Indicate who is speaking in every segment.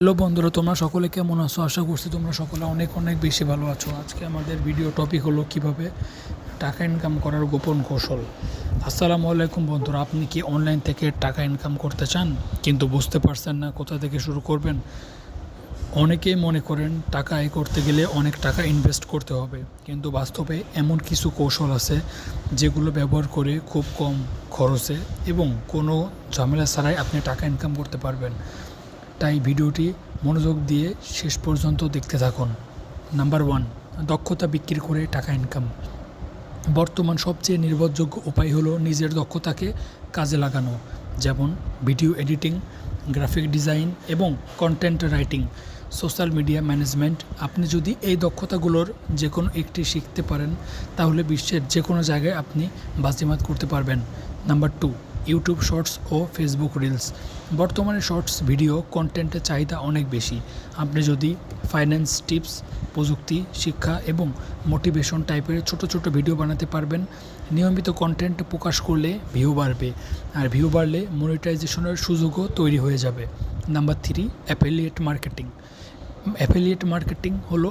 Speaker 1: Hello বন্ধুরা, তোমরা সকলে কেমন আছো? আশা করছি তোমরা সকলে অনেক অনেক বেশি ভালো আছো। আজকে আমাদের ভিডিও টপিক হলো কিভাবে টাকা ইনকাম করার গোপন কৌশল। আসসালামু আলাইকুম বন্ধুরা, আপনি কি অনলাইন থেকে টাকা ইনকাম করতে চান কিন্তু বুঝতে পারছেন না কোথা থেকে শুরু করবেন? অনেকেই মনে করেন টাকা আয় করতে গেলে অনেক টাকা ইনভেস্ট করতে হবে, কিন্তু বাস্তবে এমন কিছু কৌশল আছে যেগুলো ব্যবহার করে খুব কম খরচে এবং কোনো ঝামেলা ছাড়াই আপনি টাকা ইনকাম করতে পারবেন। তাই ভিডিওটি মনোযোগ দিয়ে শেষ পর্যন্ত দেখতে থাকুন। নাম্বার 1, দক্ষতা বিক্রি করে টাকা ইনকাম। বর্তমান সবচেয়ে নির্ভরযোগ্য উপায় হলো নিজের দক্ষতাকে কাজে লাগানো, যেমন ভিডিও এডিটিং, গ্রাফিক ডিজাইন এবং content writing, social media management. আপনি যদি এই দক্ষতাগুলোর যে কোনো একটি শিখতে পারেন তাহলে বিশ্বের যে কোনো জায়গায় আপনি বাজিমাত করতে পারবেন। নাম্বার 2, ইউটিউব শর্টস ও ফেসবুক রিলস। বর্তমানে শর্টস ভিডিও কন্টেন্টের চাহিদা অনেক বেশি। আপনি যদি ফাইন্যান্স টিপস, প্রযুক্তি, শিক্ষা এবং মোটিভেশন টাইপের ছোট ছোট ভিডিও বানাতে পারবেন। নিয়মিত কন্টেন্ট প্রকাশ করলে ভিউ বাড়বে, আর ভিউ বাড়লে মনিটাইজেশনের সুযোগও তৈরি হয়ে যাবে। Number 3, affiliate marketing. Affiliate marketing হলো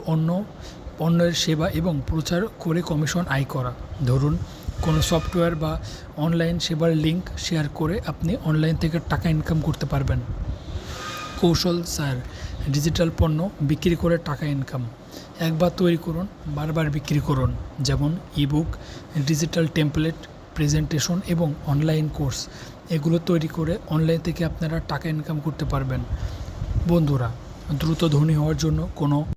Speaker 1: পণ্যের সেবা এবং প্রচার করে কমিশন আয় করা। ধরুন, কোনো সফটওয়্যার বা অনলাইন সেবার লিঙ্ক শেয়ার করে আপনি অনলাইন থেকে টাকা ইনকাম করতে পারবেন। কৌশল 4, ডিজিটাল পণ্য বিক্রি করে টাকা ইনকাম। একবার তৈরি করুন, বারবার বিক্রি করুন, যেমন ইবুক, ডিজিটাল টেমপ্লেট, প্রেজেন্টেশন এবং অনলাইন কোর্স। এগুলো তৈরি করে অনলাইন থেকে আপনারা টাকা ইনকাম করতে পারবেন। বন্ধুরা, দ্রুত ধনী হওয়ার জন্য কোনো